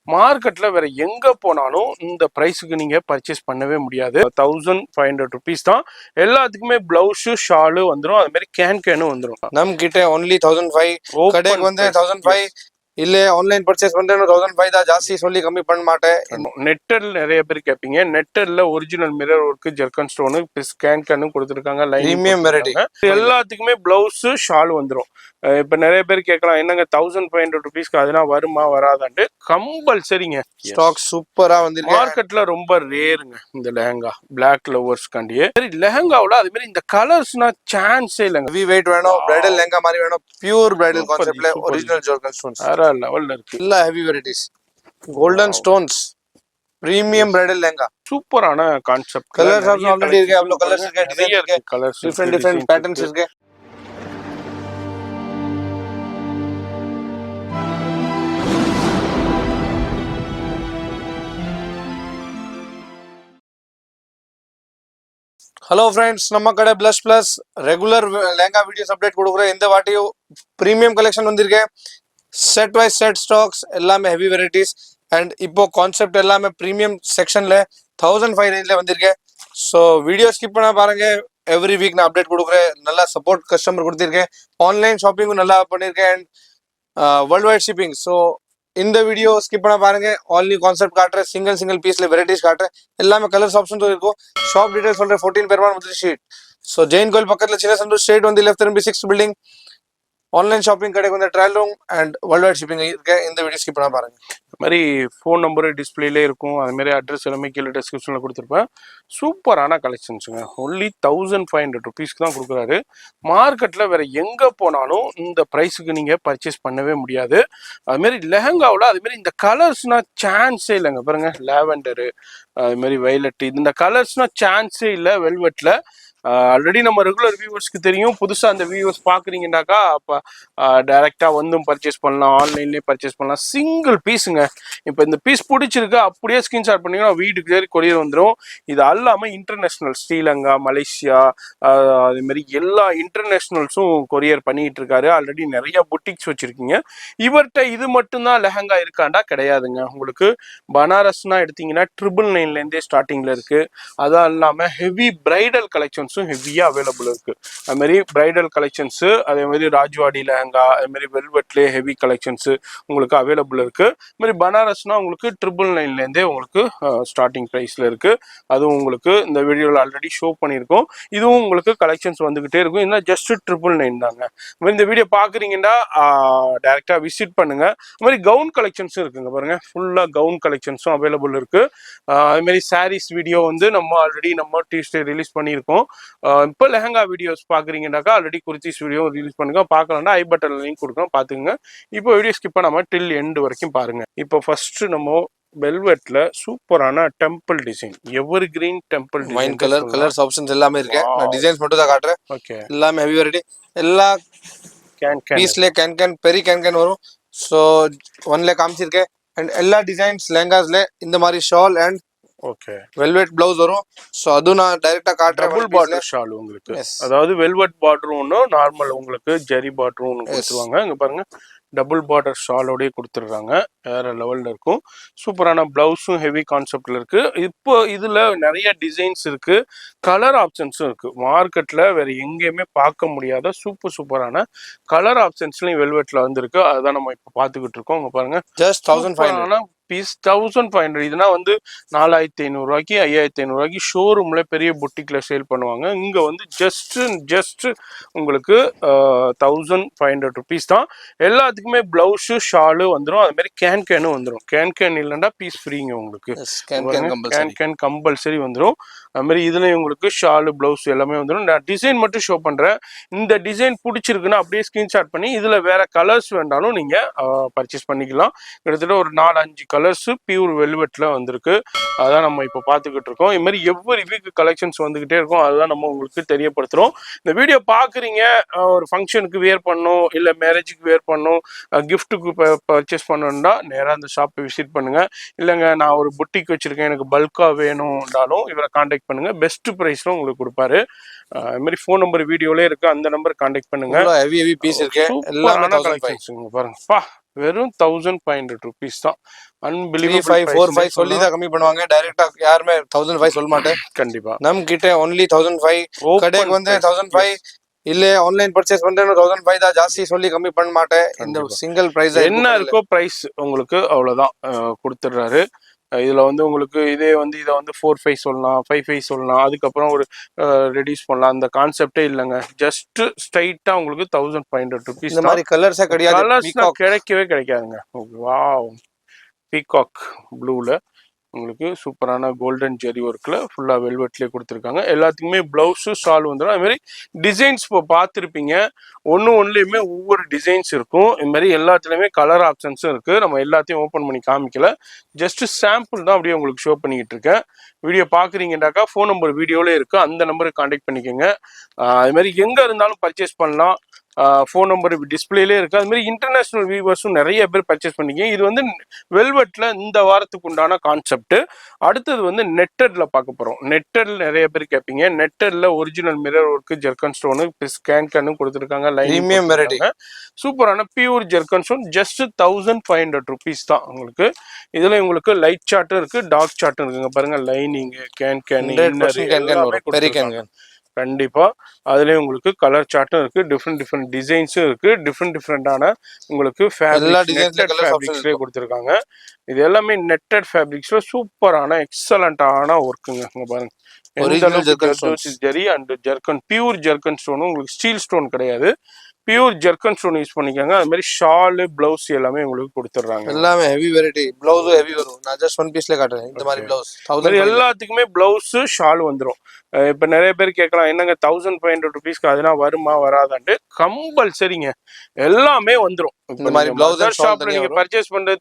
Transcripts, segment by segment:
மார்க்கெட்ல வேற எங்க போனாலும் இந்த பிரைஸுக்கு நீங்க பர்ச்சேஸ் பண்ணவே முடியாது. 1500 rupees தான். எல்லாத்துக்குமே பிளவுஸ் ஷாலு வந்துடும். அது மாதிரி கேனும் வந்துடும். நம் கிட்ட ஒன்லி 1500 கடைக்கு வந்து 1500 இல்ல ஆன்லைன் பர்ச்சேஸ் பண்றேன்னு 1500 தான். ஜாஸ்தி சொல்லி கம்மி பண்ண மாட்டேன். நெட்டர்ல நிறைய பேர் கேட்பீங்க. நெட்டர்ல original mirror work, zircon stone, கேனும் கொடுத்துருக்காங்க. பிரீமியம் வெரைட்டி எல்லாத்துக்குமே பிளவுஸ் ஷால் வந்துடும். இப்ப நிறைய பேர் கேட்கலாம், என்னங்க 1500 rupeesக்கு அதெல்லாம் வருமா வராதான்ட்டு. கம்பல்சரிங்க. ஸ்டாக் சூப்பரா வந்து மார்க்கெட்ல ரொம்ப ரேருங்க இந்த லெஹங்கா. பிளாக் லவர்ஸ் காண்டியே சரி. லெஹங்காவுல அது மாதிரி இந்த கலர்ஸ்னா சான்ஸே இல்லைங்க. ஹெவி வெயிட் வேணும், பிரைடல் லெஹங்கா மாதிரி வேணும், பியூர் பிரைடல் கான்செப்ட்ல ஒரிஜினல் ஜெர்கன் ஸ்டோன்ஸ் வேற லெவல்ல இருக்கு. இல்ல heavy varieties, golden stones, premium bridal lehenga. சூப்பரான கான்செப்ட். கலர்ஸ் ஆல்ரெடி இருக்கு. அவ்வளவு கலர்ஸ் இருக்கு, டிசைன் இருக்கு, கலர்ஸ் டிஃபரெண்ட் பேட்டர்ன்ஸ் இருக்கு. ஹலோ ஃப்ரெண்ட்ஸ், நம்ம கடை plus regular lehenga videos update கொடுக்குறேன். இந்த வாட்டியும் ப்ரீமியம் கலெக்ஷன் வந்திருக்கேன். செட் வைஸ் செட் ஸ்டாக்ஸ் எல்லாமே ஹெவி வெரைட்டிஸ். அண்ட் இப்போ கான்செப்ட் எல்லாமே ப்ரீமியம் செக்ஷன்ல 1500 ரேஞ்சில் வந்திருக்கேன். ஸோ வீடியோ ஸ்கிப் பண்ண பாருங்க. எவ்ரி வீக் நான் அப்டேட் கொடுக்குறேன். நல்லா சப்போர்ட் கஸ்டமர் கொடுத்துருக்கேன். ஆன்லைன் ஷாப்பிங்கும் நல்லா பண்ணியிருக்கேன். And world wide shipping. So இந்த வீடியோ ஸ்கிப் பண்ண பாருங்க. ஆல் நியூ கான்செப்ட் காட்டுறேன். சிங்கிள் பீஸ்ல வெரைட்டிஸ் காட்டுறேன். எல்லாமே கலர்ஸ் ஆப்ஷன் இருக்கும். ஷாப் டீடைல்ஸ் சொல்றேன். 14 பெருமாள் முதல் ஸ்ட்ரீட். ஸோ ஜெயின் கோயில் பக்கத்துல சின்ன சந்தூர் ஸ்ட்ரீட் வந்து லெஃப்ட் திரும்பி 6th பில்டிங். ஆன்லைன் ஷாப்பிங் கடைக்கு வந்து trial room and world wide shipping இருக்கு. இந்த வீடியோ ஸ்கிப் பண்ண பாருங்க. இந்த மாதிரி ஃபோன் நம்பர் டிஸ்பிளேலே இருக்கும். அது மாதிரி அட்ரஸ் எல்லாமே கீழே டிஸ்கிரிப்ஷனில் கொடுத்துருப்பேன். சூப்பரான கலெக்ஷன்ஸுங்க. ஒன்லி 1500 rupeesக்கு தான் கொடுக்குறாரு. மார்க்கெட்டில் வேற எங்கே போனாலும் இந்த ப்ரைஸுக்கு நீங்கள் பர்ச்சேஸ் பண்ணவே முடியாது. அதுமாரி லெஹங்காவில் அதுமாரி இந்த கலர்ஸ்னால் சான்ஸே இல்லைங்க. பாருங்க, லேவெண்டரு, அதுமாரி வைலட், இந்த கலர்ஸ்னால் சான்ஸே இல்லை வெல்வெட்டில். ஆல்ரெடி நம்ம ரெகுலர் வியூவர்ஸ்க்கு தெரியும். புதுசாக அந்த வியூவர்ஸ் பார்க்குறீங்கன்னாக்கா அப்போ டைரெக்டாக வந்தும் பர்ச்சேஸ் பண்ணலாம், ஆன்லைன்லேயே பர்ச்சேஸ் பண்ணலாம். சிங்கிள் பீஸுங்க. இப்போ இந்த பீஸ் பிடிச்சிருக்கு, அப்படியே ஸ்கிரீன்ஷாட் பண்ணிங்கன்னா வீட்டுக்கு ஏறி கொரியர் வந்துடும். இது அல்லாமல் இன்டர்நேஷ்னல் ஸ்ரீலங்கா, மலேசியா, அதுமாரி எல்லா இன்டர்நேஷ்னல்ஸும் கொரியர் பண்ணிகிட்டு இருக்காரு. ஆல்ரெடி நிறைய புட்டிக்ஸ் வச்சுருக்கீங்க. இவர்கிட்ட இது மட்டும்தான் லெஹங்கா இருக்காண்டா கிடையாதுங்க. உங்களுக்கு பனாரஸ்னா எடுத்தீங்கன்னா 999லேருந்தே ஸ்டார்டிங்கில் இருக்குது. அதான் இல்லாமல் ஹெவி பிரைடல் கலெக்ஷன்ஸும் ஹெவியாக அவைலபிள் இருக்குது. அதுமாரி பிரைடல் கலெக்ஷன்ஸு, அதேமாதிரி ராஜ்வாடி லெஹங்கா, அதுமாரி வெல்வெட்லேயே ஹெவி கலெக்ஷன்ஸு உங்களுக்கு அவைலபிள் இருக்குது. இதுமாதிரி பனாரஸ்னா உங்களுக்கு 999லேருந்தே உங்களுக்கு ஸ்டார்டிங் ப்ரைஸில் இருக்குது. அதுவும் உங்களுக்கு இந்த வீடியோவில் ஆல்ரெடி ஷோ பண்ணியிருக்கோம். இதுவும் உங்களுக்கு கலெக்ஷன்ஸ் வந்துக்கிட்டே இருக்கும். இன்னும் ஜஸ்ட் 999 தாங்க. இந்த வீடியோ பார்க்குறீங்கன்னா டேரெக்டாக விசிட் பண்ணுங்கள். அதுமாதிரி கவுன் கலெக்ஷன்ஸும் இருக்குங்க. பாருங்கள், ஃபுல்லாக கவுன் கலெக்ஷன்ஸும் அவைலபிள் இருக்குது. அதுமாரி சாரீஸ் வீடியோ வந்து நம்ம ஆல்ரெடி நம்ம டியூஸ்டே ரிலீஸ் பண்ணியிருக்கோம். இப்போ லெஹங்கா வீடியோஸ் பார்க்குறீங்கன்னாக்கா ஆல்ரெடி குர்த்திஸ் வீடியோ ரிலீஸ் பண்ணுங்க. பார்க்கலாம்னா ஐ பட்டன் லிங்க் கொடுக்குறோம், பார்த்துங்க. இப்போ வீடியோ ஸ்கிப் பண்ணாமல் டில் எண்டு வரைக்கும் பாருங்க. இப்போ ஃபர்ஸ்ட் நம்ம வெல்வெட்ல சூப்பரான temple design, evergreen temple wine colours options எல்லாமே இருக்கு. நான் டிசைன்ஸ் மட்டும் தான் காட்டுறேன். ஓகே, எல்லாமே ஹெவி வெரைட்டி. எல்லா பீஸ்ல கேன் பெரிய கேன் வரும். ஸோ ஒன்ல காமிச்சிருக்கேன். அண்ட் எல்லா டிசைன்ஸ் லெஹங்காஸ்ல இந்த மாதிரி shawl and okay velvet blouse வரும். சோ அது நான் டைரக்டா காட்றேன். டபுள் பார்டர் ஷால் உங்களுக்கு. அதாவது வெல்வெட் பார்டரும் ஒன்று, நார்மல் உங்களுக்கு ஜெரி பார்டரும் ஒன்று கொடுத்துருவாங்க. இங்க பாருங்க, டபுள் பார்டர் ஷாலோடய கொடுத்துருக்காங்க. வேற லெவலில் இருக்கும். சூப்பரான பிளவுஸும் ஹெவி கான்செப்டில் இருக்குது. இப்போ இதில் நிறைய டிசைன்ஸ் இருக்குது, கலர் ஆப்ஷன்ஸும் இருக்குது. மார்க்கெட்டில் வேறு எங்கேயுமே பார்க்க முடியாத சூப்பரான கலர் ஆப்ஷன்ஸ்லையும் வெல்வெட்டில் வந்துருக்கு. அதுதான் நம்ம இப்போ பார்த்துக்கிட்டு இருக்கோம். இங்கே பாருங்கள், ஜஸ்ட் 1500 பீஸ் 1500. இதுனா வந்து 4500 ரூபாய்க்கு 5500 ரூபாய்க்கு ஷோரூம்ல பெரிய புட்டிக்ல சேல் பண்ணுவாங்க. இங்க வந்து ஜஸ்ட் உங்களுக்கு 1500 rupees தான். எல்லாத்துக்குமே பிளவுஸ் ஷாலு வந்துடும். அது மாதிரி கேனும் வந்துடும். கேன் இல்லைன்னா பீஸ் ஃப்ரீங்க உங்களுக்கு. கேன் கம்பல்சரி வந்துடும். அது மாதிரி இதுல உங்களுக்கு ஷாலு பிளவுஸ் எல்லாமே வந்துடும். நான் டிசைன் மட்டும் ஷோ பண்றேன். இந்த டிசைன் பிடிச்சிருக்குன்னா அப்படியே ஸ்கிரீன்ஷாட் பண்ணி இதுல வேற கலர்ஸ் வேண்டாலும் நீங்க பர்ச்சேஸ் பண்ணிக்கலாம். கிட்டத்தட்ட ஒரு 4-5 கலர்ஸ் பியூர் வெல்வெட்ல வந்திருக்கு. அதான் நம்ம இப்போ பார்த்துக்கிட்டு இருக்கோம். இது மாதிரி எவ்வளவு வீக் கலெக்ஷன்ஸ் வந்துகிட்டே இருக்கும். அதுதான் நம்ம உங்களுக்கு தெரியப்படுத்துறோம். இந்த வீடியோ பார்க்குறீங்க, ஒரு ஃபங்க்ஷனுக்கு வேர் பண்ணணும், இல்லை மேரேஜுக்கு வேர் பண்ணணும், கிஃப்ட்டுக்கு பர்ச்சேஸ் பண்ணணும்னா நேராக அந்த ஷாப்பை விசிட் பண்ணுங்க. இல்லைங்க நான் ஒரு புட்டிக் வச்சிருக்கேன், எனக்கு பல்காக வேணும்னாலும் இவரை கான்டாக்ட் பண்ணுங்க. பெஸ்ட் ப்ரைஸ்ல உங்களுக்கு கொடுப்பாரு. அது மாதிரி ஃபோன் நம்பர் வீடியோலே இருக்கு, அந்த நம்பர் கான்டாக்ட் பண்ணுங்க. ஹெவி பீஸ் இருக்கு. எல்லாமே கலெக்ஷன்ஸ் பாருங்கப்பா. வெறும் 1500 ருபீஸ் தான். 3, அன்பிலீவபிள் 5, 4, பிரைஸ் 5 சொல்லி தான் கம்மி பண்ணுவாங்க. டைரக்டா யாருமே 1005 சொல்ல மாட்டேன். கண்டிப்பா. நம் கிட்ட ஒன்லி 1005. கடைக்கு வந்து 1005 இல்ல ஆன்லைன் பர்ச்சேஸ் பண்றேன்னு 1005 தான், ஜாஸ்தி சொல்லி கம்மி பண்ண மாட்டேன். இந்த சிங்கிள் பிரைஸ் என்ன இருக்கோ பிரைஸ் உங்களுக்கு அவ்வளவுதான் கொடுத்துடுறாரு. இதுல வந்து உங்களுக்கு இதே வந்து இதை வந்து 4-5 சொல்லலாம், 5-5 சொல்லலாம், அதுக்கப்புறம் ஒரு ரெடியூஸ் பண்ணலாம். அந்த கான்செப்டே இல்லைங்க. ஜஸ்ட் ஸ்ட்ரைட்டா உங்களுக்கு 1500 ருபீஸ் இந்த தான். மாதிரி கலர்ஸே கிடையாது. கலர்ஸ்னா கிடைக்கவே கிடைக்காதுங்க. வாவ், பீகாக் ப்ளூல உங்களுக்கு சூப்பரான கோல்டன் ஜெரி ஒர்க்கில் ஃபுல்லாக வெல்வெட்லேயே கொடுத்துருக்காங்க. எல்லாத்துக்குமே ப்ளவுஸு ஷால் வந்துடும். அது மாதிரி டிசைன்ஸ் இப்போ பார்த்துருப்பீங்க. ஒன்றுலேயுமே ஒவ்வொரு டிசைன்ஸ் இருக்கும். இது மாதிரி எல்லாத்துலேயுமே கலர் ஆப்ஷன்ஸும் இருக்குது. நம்ம எல்லாத்தையும் ஓப்பன் பண்ணி காமிக்கல, ஜஸ்ட் சாம்பிள் தான் அப்படியே உங்களுக்கு ஷோ பண்ணிக்கிட்டு இருக்கேன். வீடியோ பார்க்குறீங்கன்னாக்கா ஃபோன் நம்பர் வீடியோவிலே இருக்குது, அந்த நம்பருக்கு கான்டாக்ட் பண்ணிக்கோங்க. அது மாதிரி எங்கே இருந்தாலும் பர்ச்சேஸ் பண்ணலாம். ஃபோன் நம்பர் டிஸ்பிளேலே இருக்குது. அது மாதிரி இன்டர்நேஷ்னல் வியூவர்ஸும் நிறைய பேர் பர்ச்சேஸ் பண்ணிக்கங்க. இது வந்து வெல்வெட்டில் இந்த வாரத்துக்கு உண்டான கான்செப்ட். அடுத்தது வந்து நெட்டட்ல பார்க்க போகிறோம். நெட்டட்ல நிறைய பேர் கேட்பீங்க. நெட்டட்ல original mirror work, zircon stone, கேன் கொடுத்துருக்காங்க. பிரீமியம் வெரைட்டி சூப்பரான pure zircon stone. Just 1500 rupees தான் உங்களுக்கு. இதுல உங்களுக்கு லைட் சார்ட்டும் இருக்கு, டார்க் சார்ட்டும் இருக்குங்க. பாருங்க, லைனிங், கேன் எல்லாமே கண்டிப்பா. அதுலயும் உங்களுக்கு கலர் சார்ட்டும் இருக்கு, டிஃப்ரெண்ட் டிசைன்ஸும் இருக்கு, டிஃப்ரெண்டான உங்களுக்கு ஃபேப்ரிக்ஸ்லேயே கொடுத்துருக்காங்க. இது எல்லாமே நெட்டட் ஃபேப்ரிக்ஸ்ல சூப்பரான எக்ஸலண்டான ஒர்க்குங்க. இங்க பாருங்க, zari and zircon, pure zircon stone. உங்களுக்கு ஸ்டீல் ஸ்டோன் கிடையாது, பியூர் ஜெர்கன் ஸ்டோன் யூஸ் பண்ணிக்கோங்க. அது மாதிரி ஷாலு, பிளவுஸ் எல்லாமே உங்களுக்கு கொடுத்துட்றாங்க. எல்லாமே ஹெவி வெரைட்டி. பிளவுஸும் ஹெவி வரும். நான் ஜஸ்ட் ஒன் பீஸ்ல காட்டுறேன். இந்த மாதிரி பிளவுஸ் எல்லாத்துக்குமே பிளவுஸ் ஷால் வந்துடும். இப்ப நிறைய பேர் கேட்கலாம், என்னங்க 1500 ருபீஸ்க்கு அதெல்லாம் வருமா வராதான்ட்டு. கம்பல்சரிங்க, எல்லாமே வந்துடும். இந்த மாதிரி பிளவுஸ் ஷாப்ல நீங்க பர்ச்சேஸ் பண்றது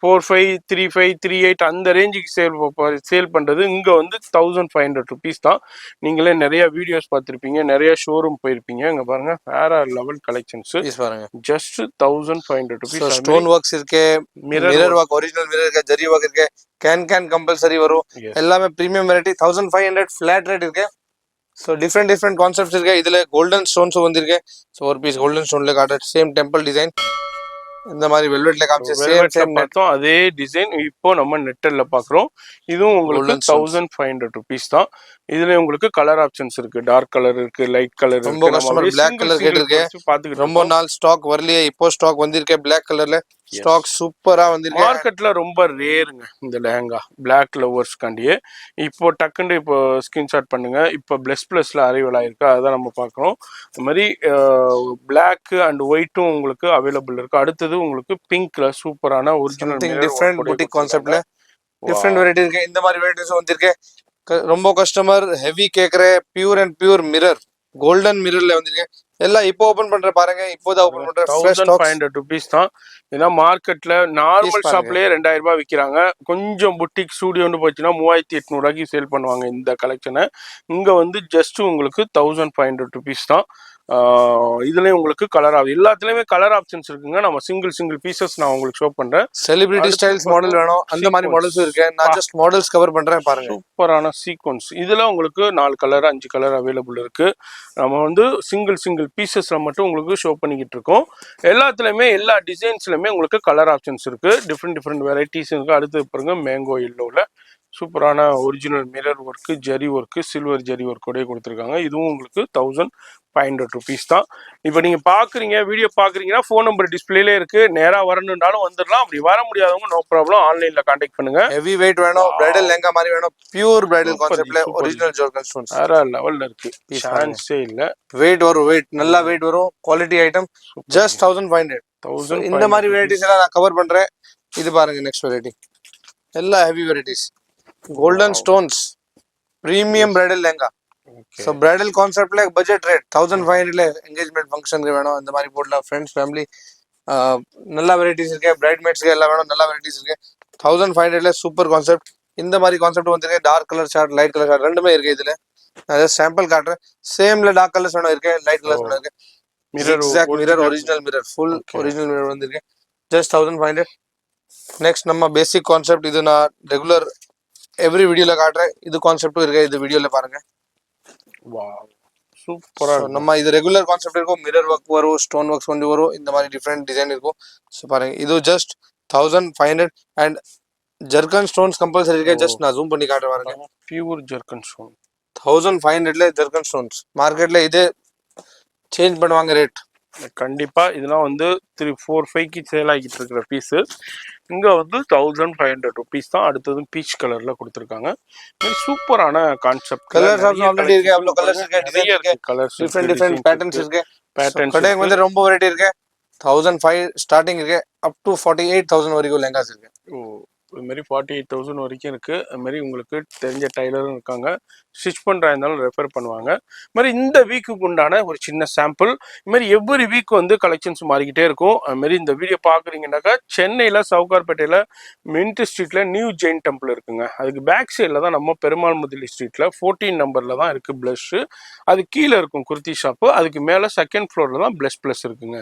45, 35, 38 அந்த ரேஞ்சுக்கு சேல் பண்றது இங்க வந்து 1500 ருபீஸ் தான். நீங்களே நிறைய வீடியோஸ் பார்த்திருப்பீங்க, நிறைய ஷோரூம் போயிருப்பீங்க. இங்க பாருங்க, வேற லெவல் கலெக்ஷன்ஸ் பாருங்க. Just 1500 rupees. ஸ்டோன் ஒர்க்ஸ் இருக்கு, மிரர் ஒர்க், ஒரிஜினல் மிரர் இருக்கு, ஜெரி ஒர்க் இருக்கு, கேன் கம்பல்சரி வரும். எல்லாமே பிரீமியம் வெரைட்டி. 1500 ஃபிளாட் ரேட் இருக்கு. ஸோ டிஃப்ரெண்ட் கான்செப்ட்ஸ் இருக்கு. இதுல கோல்டன் ஸ்டோன்ஸும் வந்திருக்கு. ஸோ ஒரு பீஸ் கோல்டன் ஸ்டோன்ல காட்டுற சேம் டெம்பிள் டிசைன். இந்த மாதிரி வெல்வெட்ல காமிச்ச சேம் பார்த்தோம் அதே டிசைன் இப்போ நம்ம நெட்டல்ல பாக்குறோம். இதுவும் உங்களுக்கு 1500 ருபீஸ் தான். இதுல உங்களுக்கு கலர் ஆப்ஷன்ஸ் இருக்கு, டார்க் கலர் இருக்கு, லைட் கலர். ரொம்ப கஸ்டமர் பிளாக் கலர் கேட்டிருக்கு. ரொம்ப நாள் ஸ்டாக் வரலையே, இப்போ ஸ்டாக் வந்திருக்கு பிளாக் கலர்ல. ஸ்டாக் சூப்பரா வந்திருக்கு. மார்க்கெட்ல ரொம்ப ரேருங்க இந்த லெஹங்கா, பிளாக் லவர்ஸ் காண்டியே. இப்போ டக்குன்னு இப்போ ஸ்கிரீன்ஷாட் பண்ணுங்க. இப்போ பிளஸ்ல அரைவல் ஆயிருக்கு, அதான் நம்ம பார்க்குறோம். இந்த மாதிரி பிளாக் அண்ட் ஒயிட்டும் உங்களுக்கு அவைலபிள் இருக்கு. அடுத்தது உங்களுக்கு பிங்க்ல சூப்பரான ஒரிஜினல் டிஃப்ரெண்ட் புட்டிக் கான்செப்ட்ல டிஃப்ரெண்ட் வெரைட்டி இருக்கு. இந்த மாதிரி வெரைட்டிஸ் வந்திருக்கு. ரொம்ப கஸ்டமர் ஹெவி கேக்குற pure and pure mirror, golden மிரர்ல வந்திருக்கு. எல்லாம் இப்போ ஓபன் பண்ற பாருங்க, இப்போதான் ஓபன் பண்ற. 1500 ருபீஸ் தான். ஏன்னா மார்க்கெட்ல நார்மல் ஷாப்லயே 2000 ரூபாய் விற்கிறாங்க. கொஞ்சம் புட்டிக் ஸ்டூடியோன்னு போச்சுன்னா 3800 ரூபாய்க்கு சேல் பண்ணுவாங்க இந்த கலெக்ஷனை. இங்க வந்து ஜஸ்ட் உங்களுக்கு 1500 ருபீஸ் தான். இதுலயும் உங்களுக்கு கலர் எல்லாத்துலயுமே கலர் ஆப்ஷன்ஸ் இருக்குங்க. நம்ம சிங்கிள் பீசஸ் நான் உங்களுக்கு ஷோ பண்றேன். செலிபிரிட்டி ஸ்டைல்ஸ் மாடல் வேணும், அந்த மாதிரி மாடல்ஸும் இருக்கு. நான் ஜஸ்ட் மாடல்ஸ் கவர் பண்றேன் பாருங்க. சூப்பரான சீக்வன்ஸ். இதுல உங்களுக்கு 4 கலர் 5 கலர் அவைலபிள் இருக்கு. நம்ம வந்து சிங்கிள் பீசஸ்ல மட்டும் உங்களுக்கு ஷோ பண்ணிக்கிட்டு இருக்கோம். எல்லாத்துலயுமே எல்லா டிசைன்ஸ்லயுமே உங்களுக்கு கலர் ஆப்ஷன்ஸ் இருக்கு. டிஃப்ரெண்ட் வெரைட்டிஸ் இருக்கு. அடுத்து பாருங்க, மேங்கோ எல்லோல சூப்பரான ஒரிஜினல் மிரர் ஒர்க்கு, ஜெரி ஒர்க்கு, சில்வர் ஜெரி ஒர்க்கோடய கொடுத்துருக்காங்க. இதுவும் உங்களுக்கு 1500 ருபீஸ் தான். இப்போ நீங்க பாக்குறீங்க, வீடியோ பாக்குறீங்கன்னா ஃபோன் நம்பர் டிஸ்பிளேலே இருக்கு. நேரா வரணும்னாலும் வந்துடலாம். அப்படி வர முடியாதவங்க நோ ப்ராப்ளம், ஆன்லைன்ல கான்டாக்ட் பண்ணுங்க. ஹெவி வெயிட் வேணும், பிரைடல் லெஹங்கா மாதிரி வேணும், பியூர் பிரைடல் கான்செப்ட்ல ஒரிஜினல் ஜெர்கன் ஸ்டோன்ஸ் வேற லெவல்ல இருக்கு. சான்ஸே இல்ல. வெயிட் வரும், நல்லா வெயிட் வரும். Quality item. ஜஸ்ட் 1500. இந்த மாதிரி வெரைட்டிஸ் எல்லாம் நான் கவர் பண்றேன். இது பாருங்க, நெக்ஸ்ட் வெரைட்டி எல்லா heavy varieties. Golden stones premium bridal lehenga. So bridal கான்செப்ட்ல பட்ஜெட் ரேட் 1500ல என்கேஜ்மெண்ட் ஃபங்க்ஷனுக்கு வேணும். இந்த மாதிரி போடலாம். ஃப்ரெண்ட்ஸ் ஃபேமிலி நல்ல வெரைட்டிஸ் இருக்கு. பிரைட்மேட்ஸ்க்கு எல்லாம் வேணும், நல்ல வெரைட்டிஸ் இருக்கு. 1500ல சூப்பர் கான்செப்ட். இந்த மாதிரி கான்செப்ட் வந்துருக்கு. Dark colour short, light colour short ரெண்டுமே இருக்கு. இதுல நான் சாம்பிள் காட்டுறேன். சேம்ல டார்க் கலர்ஸ் வேணும் இருக்கு, லைட் கலர்ஸ் வேணும் இருக்கு. Mirror original mirror, full original mirror வந்திருக்கு. ஜஸ்ட் 1500. நெக்ஸ்ட் நம்ம பேசிக் கான்செப்ட். இது நான் ரெகுலர் எவ்ரி வீடியோல காட்டுறேன். இது கான்செப்டும் இருக்கு, இது வீடியோல பாருங்க. வாவ், சூப்பரா ஸோ இருக்கும். நம்ம இது ரெகுலர் கான்செப்ட் இருக்கும், மிரர் ஒர்க் வரும், ஸ்டோன் ஒர்க்ஸ் கொண்டு வரும், இந்த மாதிரி டிஃப்ரெண்ட் டிசைன் இருக்கும். ஸோ பாருங்க இது just 1500 and zircon stones compulsory இருக்கு. ஜஸ்ட் நான் ஜூம் பண்ணி காட்டுறேன் பாருங்க. பியூர் ஜர்கன் ஸ்டோன் 1500ல ஜர்கன் ஸ்டோன்ஸ். மார்க்கெட்ல இதே சேஞ்ச் பண்ணுவாங்க ரேட். கண்டிப்பா இதெல்லாம் வந்து 3-4-5க்கு சேல் ஆகிட்டு இருக்கிற பீஸு. இங்க வந்து 1500 ருபீஸ் தான். அடுத்தது பீச் கலர்ல கொடுத்துருக்காங்க. சூப்பரான கான்செப்ட். கலர்ஸ் ஆல்ரெடி இருக்கு, அவ்வளோ கலர்ஸ் இருக்கு, டிசைன் இருக்கு, கலர்ஸ் டிஃப்ரெண்ட் பேட்டர்ன்ஸ் இருக்கு. பேட்டர்ன்ஸ் கடைக்கு வந்து ரொம்ப வெரைட்டி இருக்கு. 1500 ஸ்டார்டிங் இருக்கு, அப் டு 48,000 வரைக்கும் லெங்காஸ் இருக்கு. இது மாதிரி 48,000 வரைக்கும் இருக்கு. அது மாதிரி உங்களுக்கு தெரிஞ்ச டைலரும் இருக்காங்க, ஸ்டிச் பண்றா இருந்தாலும் ரெஃபர் பண்ணுவாங்க. இது மாதிரி இந்த வீக்குக்கு உண்டான ஒரு சின்ன சாம்பிள். இது மாதிரி எவ்ரி வீக் வந்து கலெக்ஷன்ஸ் மாறிக்கிட்டே இருக்கும். அது மாதிரி இந்த வீடியோ பாக்குறீங்கன்னாக்கா சென்னையில சவுகார்பேட்டையில மின்ட் ஸ்ட்ரீட்ல நியூ ஜெயின் டெம்பிள் இருக்குங்க. அதுக்கு பேக் சைட்ல தான் நம்ம பெருமாள் முதலி ஸ்ட்ரீட்ல 14 நம்பர்ல தான் இருக்கு பிளஷ். அது கீழே இருக்கும் குர்த்தி ஷாப்பு, அதுக்கு மேல செகண்ட் ஃப்ளோர்ல தான் பிளஸ் இருக்குங்க.